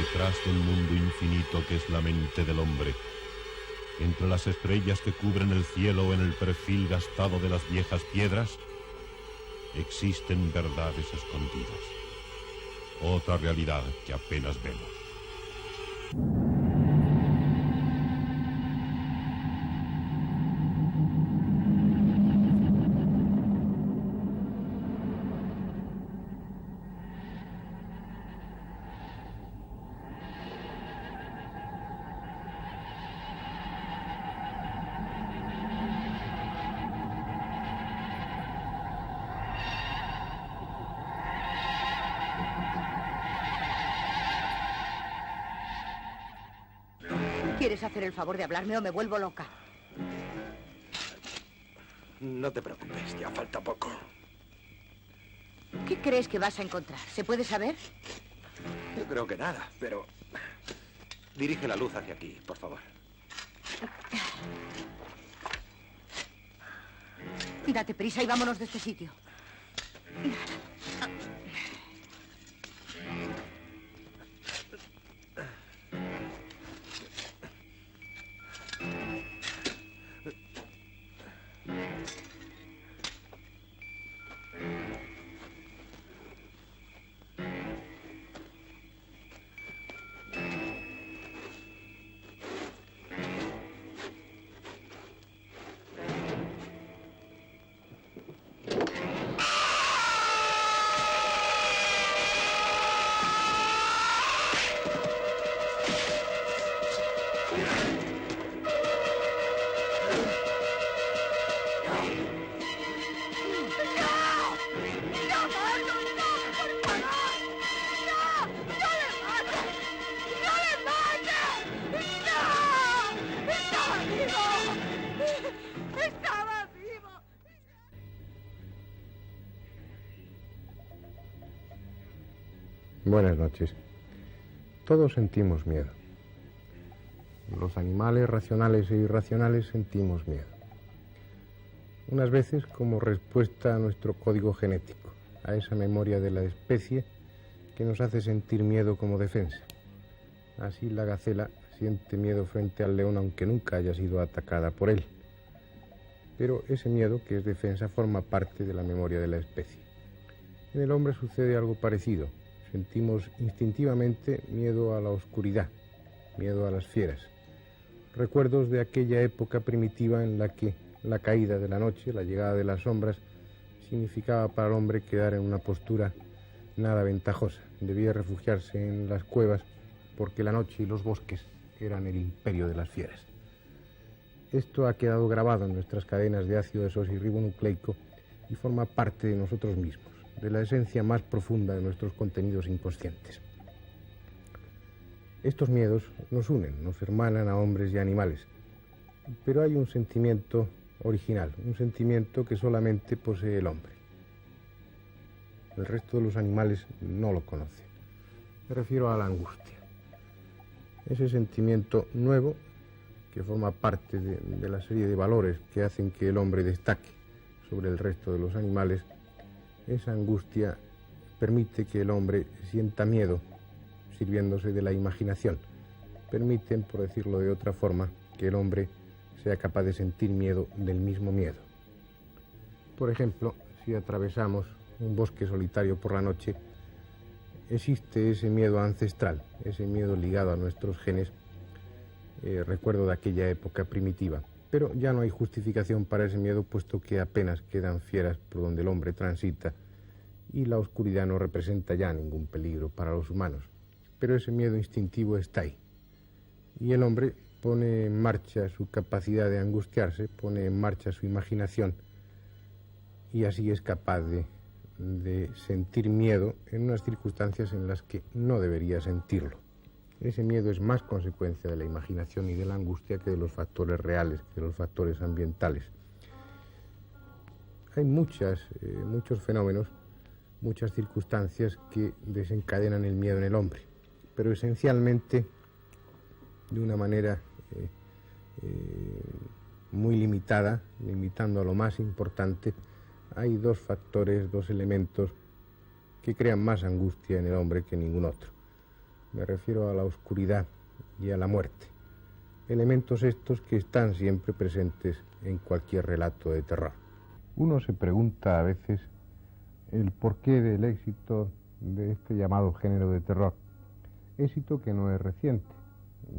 Detrás del mundo infinito que es la mente del hombre, entre las estrellas que cubren el cielo o en el perfil gastado de las viejas piedras, existen verdades escondidas, otra realidad que apenas vemos. ¿Quieres hacer el favor de hablarme o me vuelvo loca? No te preocupes, ya falta poco. ¿Qué crees que vas a encontrar? ¿Se puede saber? Yo creo que nada, pero... dirige la luz hacia aquí, por favor. Date prisa y vámonos de este sitio. Buenas noches. Todos sentimos miedo. Los animales racionales e irracionales sentimos miedo. Unas veces como respuesta a nuestro código genético, a esa memoria de la especie que nos hace sentir miedo como defensa. Así la gacela siente miedo frente al león aunque nunca haya sido atacada por él. Pero ese miedo, que es defensa, forma parte de la memoria de la especie. En el hombre sucede algo parecido. Sentimos instintivamente miedo a la oscuridad, miedo a las fieras. Recuerdos de aquella época primitiva en la que la caída de la noche, la llegada de las sombras, significaba para el hombre quedar en una postura nada ventajosa. Debía refugiarse en las cuevas porque la noche y los bosques eran el imperio de las fieras. Esto ha quedado grabado en nuestras cadenas de ácido desoxirribonucleico y forma parte de nosotros mismos, de la esencia más profunda de nuestros contenidos inconscientes. Estos miedos nos unen, nos hermanan a hombres y animales, pero hay un sentimiento original, un sentimiento que solamente posee el hombre. El resto de los animales no lo conoce. Me refiero a la angustia. Ese sentimiento nuevo que forma parte de la serie de valores que hacen que el hombre destaque sobre el resto de los animales. Esa angustia permite que el hombre sienta miedo, sirviéndose de la imaginación. Permiten, por decirlo de otra forma, que el hombre sea capaz de sentir miedo del mismo miedo. Por ejemplo, si atravesamos un bosque solitario por la noche, existe ese miedo ancestral, ese miedo ligado a nuestros genes, recuerdo de aquella época primitiva. Pero ya no hay justificación para ese miedo, puesto que apenas quedan fieras por donde el hombre transita y la oscuridad no representa ya ningún peligro para los humanos. Pero ese miedo instintivo está ahí. Y el hombre pone en marcha su capacidad de angustiarse, pone en marcha su imaginación y así es capaz de sentir miedo en unas circunstancias en las que no debería sentirlo. Ese miedo es más consecuencia de la imaginación y de la angustia que de los factores reales, que de los factores ambientales. Hay muchos fenómenos, muchas circunstancias que desencadenan el miedo en el hombre, pero esencialmente, de una manera muy limitada, limitando a lo más importante, hay dos factores, dos elementos que crean más angustia en el hombre que ningún otro. Me refiero a la oscuridad y a la muerte. Elementos estos que están siempre presentes en cualquier relato de terror. Uno se pregunta a veces el porqué del éxito de este llamado género de terror. Éxito que no es reciente.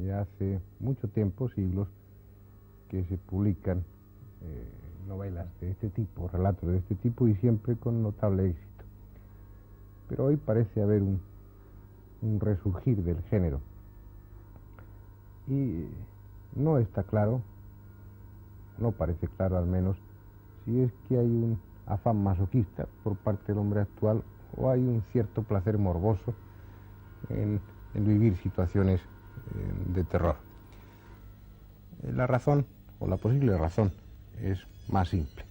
Ya hace mucho tiempo, siglos, que se publican novelas de este tipo, relatos de este tipo, y siempre con notable éxito. Pero hoy parece haber un resurgir del género. Y no está claro, no parece claro al menos, si es que hay un afán masoquista por parte del hombre actual o hay un cierto placer morboso en vivir situaciones de terror. La razón, o la posible razón, es más simple.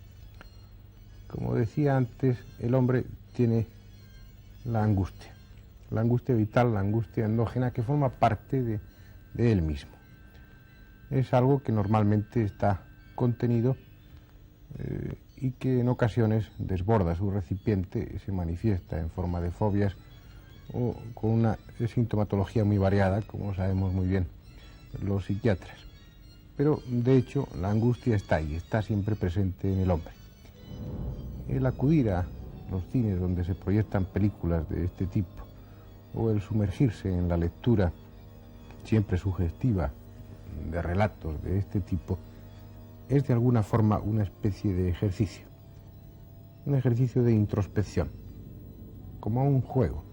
Como decía antes, el hombre tiene la angustia vital, la angustia endógena, que forma parte de él mismo. Es algo que normalmente está contenido y que en ocasiones desborda su recipiente y se manifiesta en forma de fobias o con una sintomatología muy variada, como sabemos muy bien los psiquiatras. Pero, de hecho, la angustia está ahí, está siempre presente en el hombre. El acudir a los cines donde se proyectan películas de este tipo, o el sumergirse en la lectura, siempre sugestiva, de relatos de este tipo, es de alguna forma una especie de ejercicio. Un ejercicio de introspección, como un juego.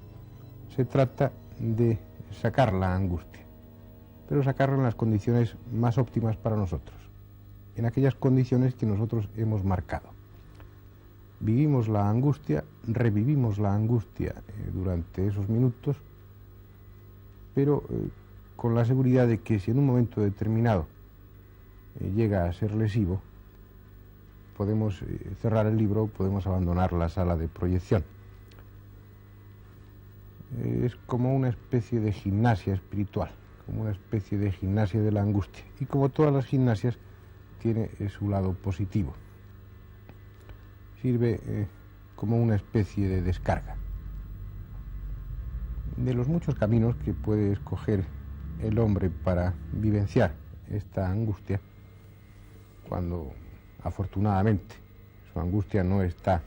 Se trata de sacar la angustia, pero sacarla en las condiciones más óptimas para nosotros, en aquellas condiciones que nosotros hemos marcado. Vivimos la angustia, revivimos la angustia durante esos minutos, pero con la seguridad de que si en un momento determinado llega a ser lesivo, podemos cerrar el libro, podemos abandonar la sala de proyección. Es como una especie de gimnasia espiritual, como una especie de gimnasia de la angustia. Y como todas las gimnasias, tiene su lado positivo. Sirve como una especie de descarga. De los muchos caminos que puede escoger el hombre para vivenciar esta angustia, cuando afortunadamente su angustia no está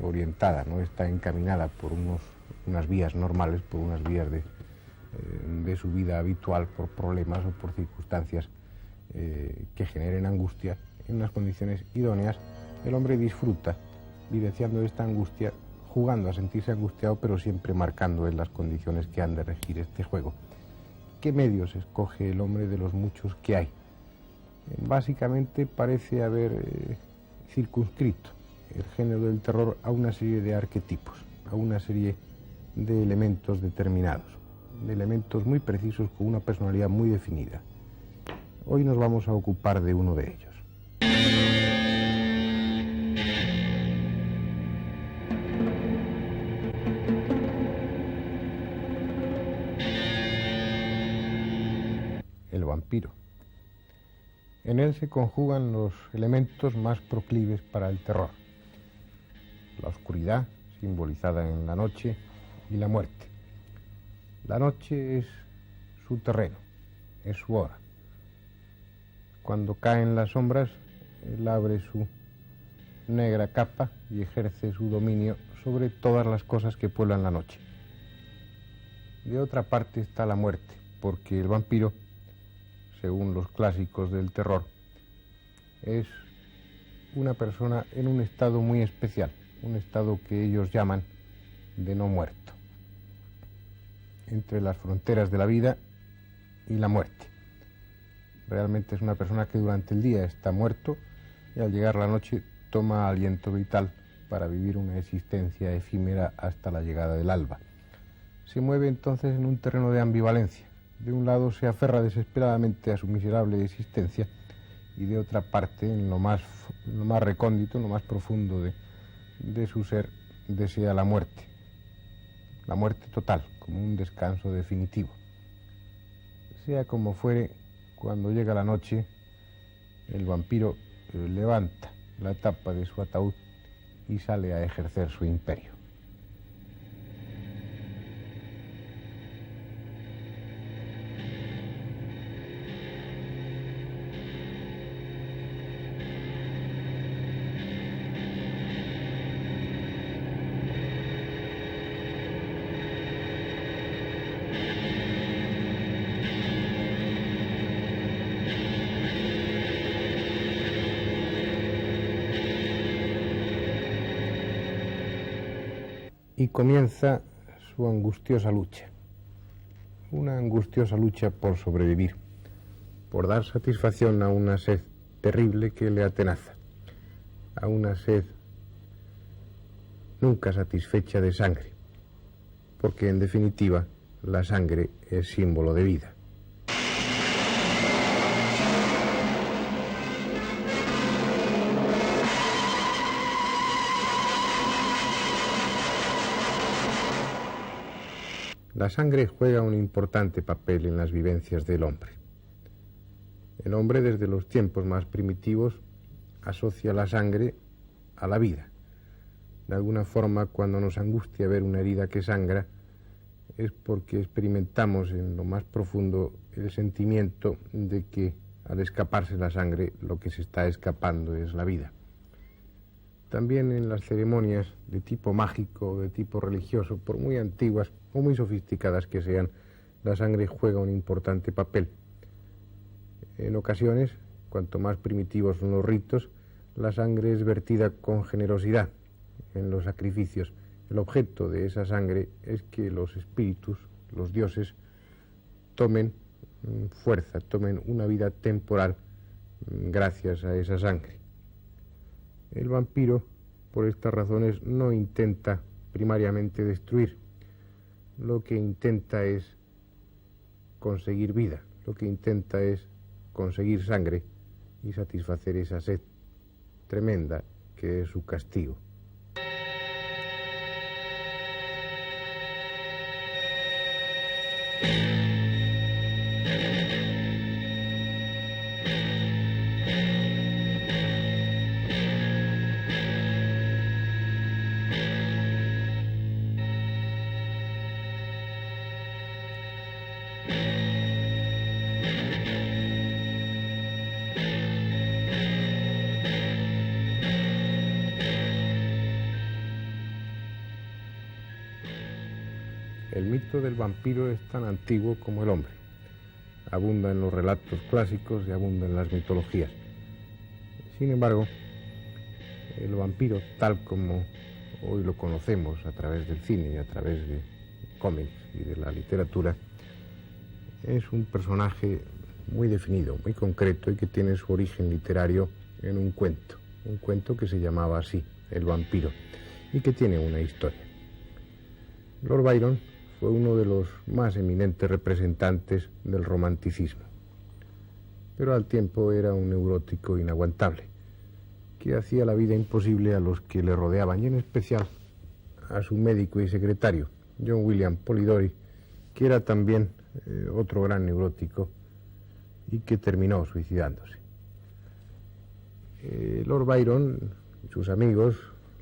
orientada, no está encaminada por unas vías normales, por unas vías de su vida habitual, por problemas o por circunstancias que generen angustia, en unas condiciones idóneas, el hombre disfruta vivenciando esta angustia, jugando a sentirse angustiado, pero siempre marcando en las condiciones que han de regir este juego. ¿Qué medios escoge el hombre de los muchos que hay? Básicamente parece haber circunscrito el género del terror a una serie de arquetipos, a una serie de elementos determinados, de elementos muy precisos con una personalidad muy definida. Hoy nos vamos a ocupar de uno de ellos. El vampiro. En él se conjugan los elementos más proclives para el terror. La oscuridad, simbolizada en la noche, y la muerte. La noche es su terreno, es su hora. Cuando caen las sombras, él abre su negra capa y ejerce su dominio sobre todas las cosas que pueblan la noche. De otra parte está la muerte, porque el vampiro, según los clásicos del terror, es una persona en un estado muy especial, un estado que ellos llaman de no muerto, entre las fronteras de la vida y la muerte. Realmente es una persona que durante el día está muerto y al llegar la noche toma aliento vital para vivir una existencia efímera hasta la llegada del alba. Se mueve entonces en un terreno de ambivalencia. De un lado se aferra desesperadamente a su miserable existencia y de otra parte, en lo más recóndito, en lo más profundo de su ser, desea la muerte total, como un descanso definitivo. Sea como fuere, cuando llega la noche, el vampiro levanta la tapa de su ataúd y sale a ejercer su imperio. y comienza su angustiosa lucha. Una angustiosa lucha por sobrevivir, por dar satisfacción a una sed terrible que le atenaza, a una sed nunca satisfecha de sangre, porque en definitiva la sangre es símbolo de vida. La sangre juega un importante papel en las vivencias del hombre. El hombre, desde los tiempos más primitivos, asocia la sangre a la vida. De alguna forma, cuando nos angustia ver una herida que sangra, es porque experimentamos en lo más profundo el sentimiento de que al escaparse la sangre, lo que se está escapando es la vida. También en las ceremonias de tipo mágico o de tipo religioso, por muy antiguas o muy sofisticadas que sean, la sangre juega un importante papel. En ocasiones, cuanto más primitivos son los ritos, la sangre es vertida con generosidad en los sacrificios. El objeto de esa sangre es que los espíritus, los dioses, tomen fuerza, tomen una vida temporal gracias a esa sangre. El vampiro, por estas razones, no intenta primariamente destruir. Lo que intenta es conseguir vida, lo que intenta es conseguir sangre y satisfacer esa sed tremenda que es su castigo. El mito del vampiro es tan antiguo como el hombre. Abunda en los relatos clásicos y abunda en las mitologías. Sin embargo, el vampiro, tal como hoy lo conocemos a través del cine y a través de cómics y de la literatura, es un personaje muy definido, muy concreto y que tiene su origen literario en un cuento que se llamaba así, El vampiro, y que tiene una historia. Lord Byron fue uno de los más eminentes representantes del romanticismo, pero al tiempo era un neurótico inaguantable, que hacía la vida imposible a los que le rodeaban, y en especial a su médico y secretario, John William Polidori, que era también otro gran neurótico y que terminó suicidándose. Lord Byron y sus amigos,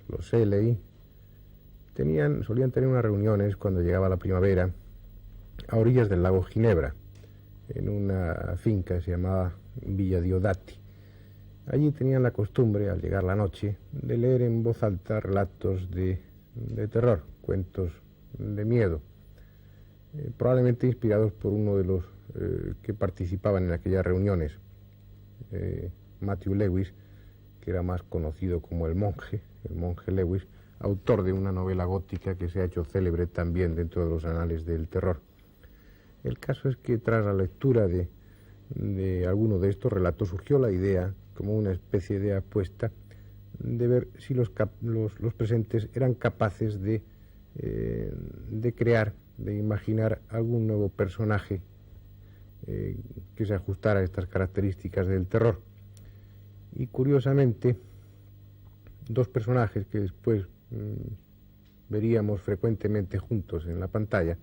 los Shelley, solían tener unas reuniones cuando llegaba la primavera a orillas del lago Ginebra, en una finca que se llamaba Villa Diodati. Allí tenían la costumbre, al llegar la noche, de leer en voz alta relatos de terror, cuentos de miedo, probablemente inspirados por uno de los que participaban en aquellas reuniones, Matthew Lewis, que era más conocido como el monje Lewis, autor de una novela gótica que se ha hecho célebre también dentro de los anales del terror. El caso es que tras la lectura de alguno de estos relatos surgió la idea, como una especie de apuesta, de ver si los presentes eran capaces de crear, de imaginar algún nuevo personaje que se ajustara a estas características del terror. Y curiosamente, dos personajes que después veríamos frecuentemente juntos en la pantalla,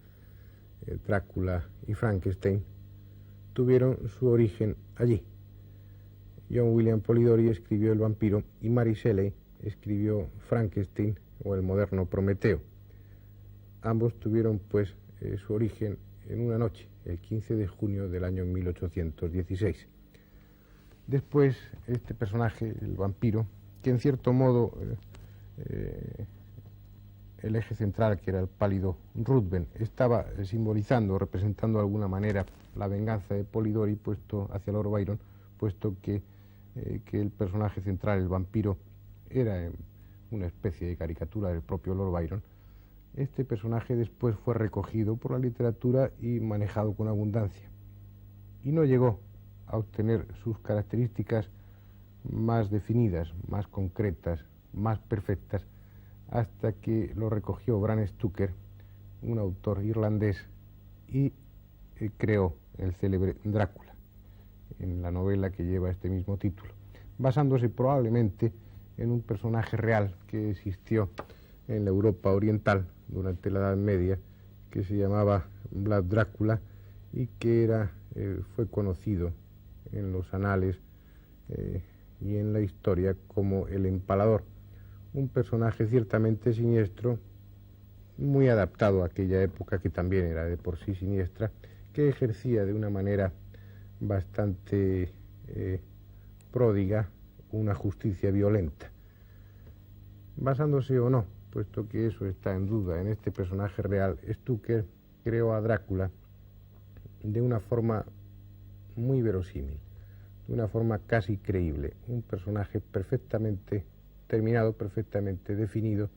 Drácula y Frankenstein, tuvieron su origen allí. John William Polidori escribió El vampiro y Mary Shelley escribió Frankenstein o el moderno Prometeo. Ambos tuvieron pues su origen en una noche, el 15 de junio del año 1816. Después, este personaje, el vampiro, que en cierto modo el eje central, que era el pálido Ruthven, estaba simbolizando, representando de alguna manera la venganza de Polidori puesto hacia Lord Byron, puesto que el personaje central, el vampiro, era una especie de caricatura del propio Lord Byron. Este personaje después fue recogido por la literatura y manejado con abundancia. Y no llegó a obtener sus características más definidas, más concretas, más perfectas, hasta que lo recogió Bram Stoker, un autor irlandés, y creó el célebre Drácula, en la novela que lleva este mismo título, basándose probablemente en un personaje real que existió en la Europa oriental durante la Edad Media, que se llamaba Vlad Drácula y que fue conocido en los anales y en la historia como el Empalador, un personaje ciertamente siniestro, muy adaptado a aquella época que también era de por sí siniestra, que ejercía de una manera bastante pródiga una justicia violenta. Basándose o no, puesto que eso está en duda, en este personaje real, Stoker creó a Drácula de una forma muy verosímil, de una forma casi creíble, un personaje perfectamente terminado, perfectamente definido,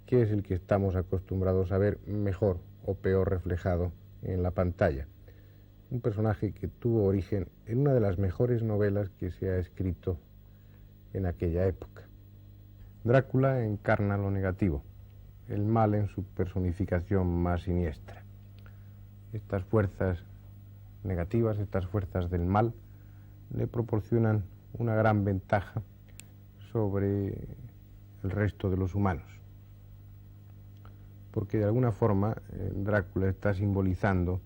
que es el que estamos acostumbrados a ver mejor o peor reflejado en la pantalla. Un personaje que tuvo origen en una de las mejores novelas que se ha escrito en aquella época. Drácula encarna lo negativo, el mal en su personificación más siniestra. Estas fuerzas negativas, estas fuerzas del mal, le proporcionan una gran ventaja sobre el resto de los humanos, porque de alguna forma Drácula está simbolizando,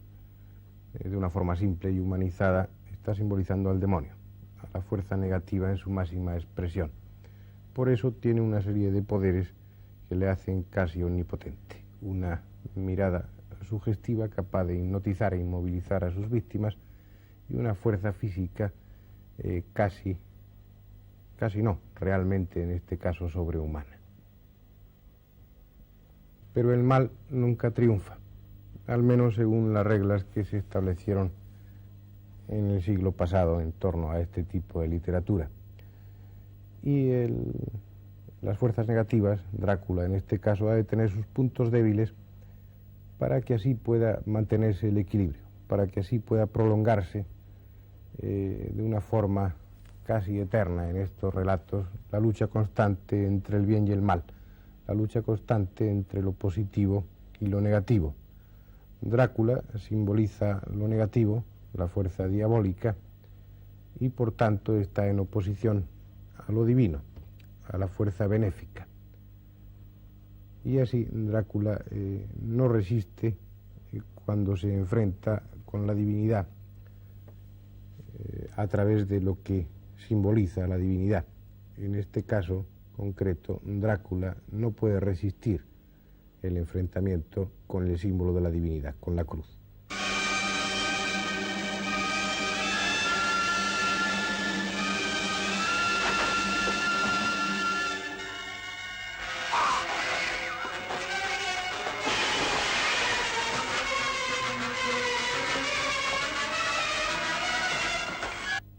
de una forma simple y humanizada, está simbolizando al demonio, a la fuerza negativa en su máxima expresión. Por eso tiene una serie de poderes que le hacen casi omnipotente, una mirada sugestiva capaz de hipnotizar e inmovilizar a sus víctimas y una fuerza física casi no, realmente en este caso sobrehumana. Pero el mal nunca triunfa, al menos según las reglas que se establecieron en el siglo pasado en torno a este tipo de literatura. Y las fuerzas negativas, Drácula en este caso, ha de tener sus puntos débiles para que así pueda mantenerse el equilibrio, para que así pueda prolongarse de una forma casi eterna en estos relatos la lucha constante entre el bien y el mal, la lucha constante entre lo positivo y lo negativo. Drácula simboliza lo negativo, la fuerza diabólica, y por tanto está en oposición a lo divino, a la fuerza benéfica. Y así Drácula no resiste cuando se enfrenta con la divinidad a través de lo que simboliza la divinidad. En este caso concreto, Drácula no puede resistir el enfrentamiento con el símbolo de la divinidad, con la cruz.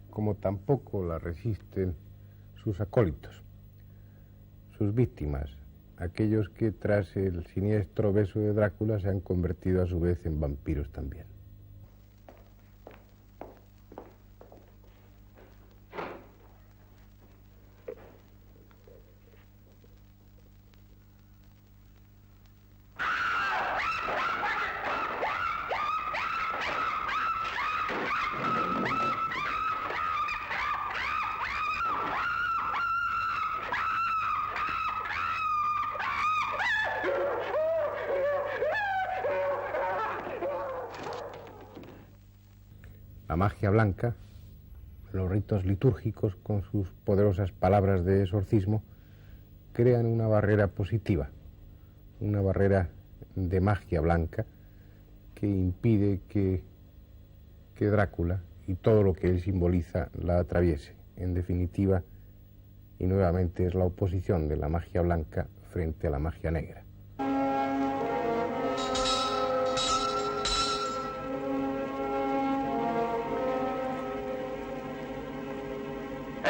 Como tampoco la resisten sus acólitos, sus víctimas, aquellos que tras el siniestro beso de Drácula se han convertido a su vez en vampiros también. La magia blanca, los ritos litúrgicos con sus poderosas palabras de exorcismo, crean una barrera positiva, una barrera de magia blanca que impide que Drácula y todo lo que él simboliza la atraviese. En definitiva, y nuevamente es la oposición de la magia blanca frente a la magia negra.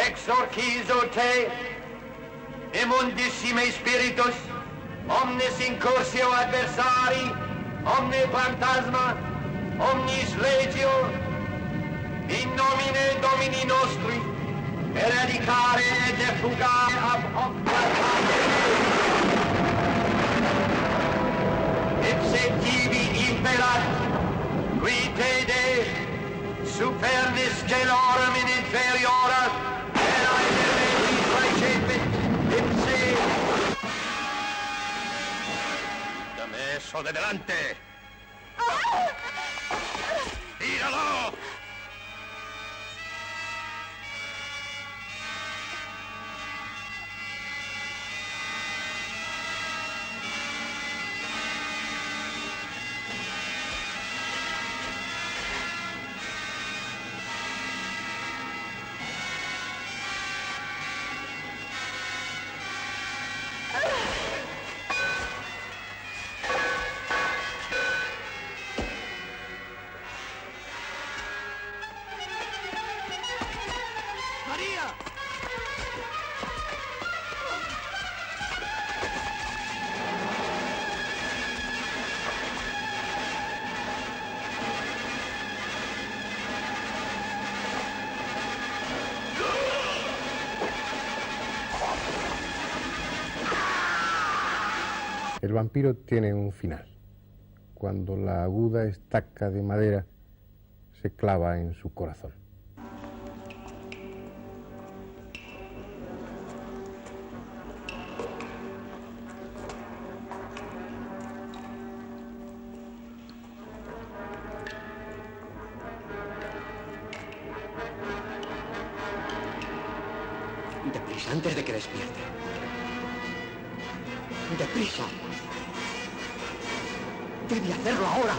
Exorcizo te, immundissime spiritus, omnes incursio adversari, omne fantasma, omnis legio, in nomine Domini nostri, eradicare et defugare ab hoc ipse tibi imperat, qui tede, supernis celorum in inferiora, erae nervi praecepit, ipse... Dame eso de delante. ¡Tíralo! El vampiro tiene un final, cuando la aguda estaca de madera se clava en su corazón. Deprisa, antes de que despierte. ¡Deprisa! ¡Debe hacerlo ahora!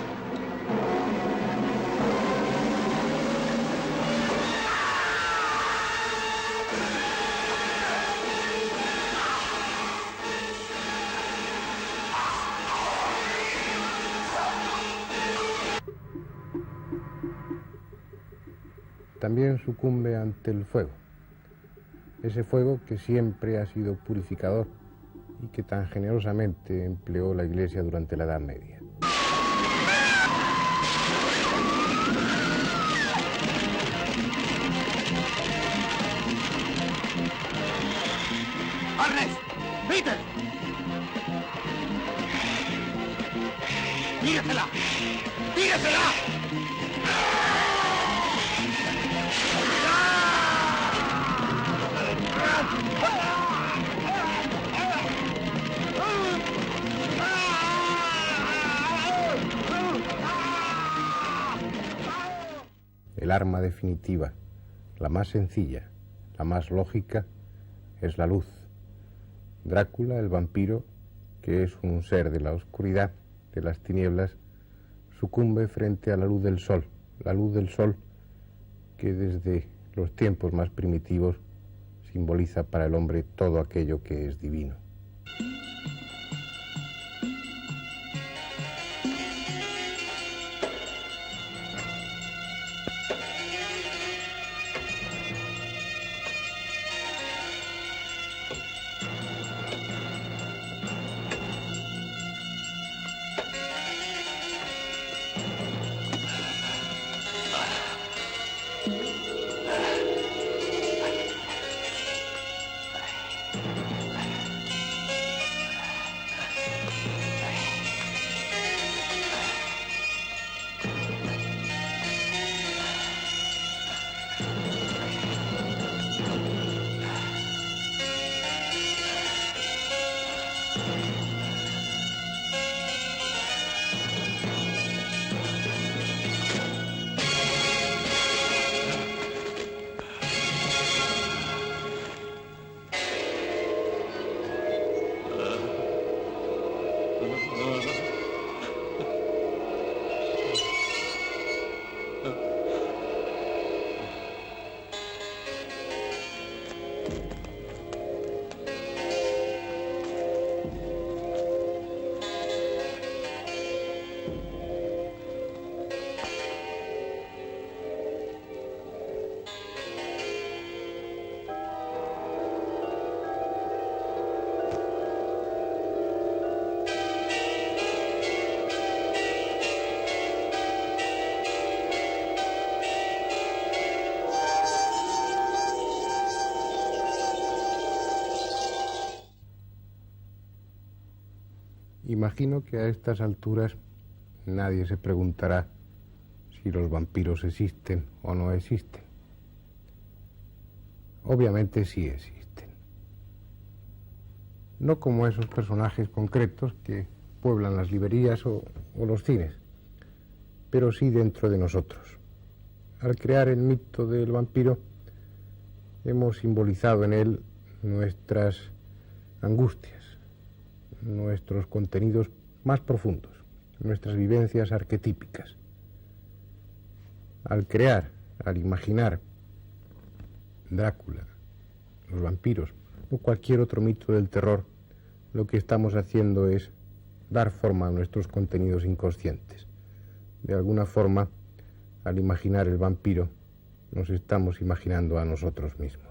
También sucumbe ante el fuego, ese fuego que siempre ha sido purificador y que tan generosamente empleó la Iglesia durante la Edad Media. ¡Arnes! ¡Peter! ¡Tíresela! ¡Tíresela! El arma definitiva, la más sencilla, la más lógica, es la luz. Drácula, el vampiro, que es un ser de la oscuridad, de las tinieblas, sucumbe frente a la luz del sol que desde los tiempos más primitivos simboliza para el hombre todo aquello que es divino. Imagino que a estas alturas nadie se preguntará si los vampiros existen o no existen. Obviamente sí existen. No como esos personajes concretos que pueblan las librerías o los cines, pero sí dentro de nosotros. Al crear el mito del vampiro, hemos simbolizado en él nuestras angustias, nuestros contenidos más profundos, nuestras vivencias arquetípicas. Al crear, al imaginar Drácula, los vampiros o cualquier otro mito del terror, lo que estamos haciendo es dar forma a nuestros contenidos inconscientes. De alguna forma, al imaginar el vampiro, nos estamos imaginando a nosotros mismos.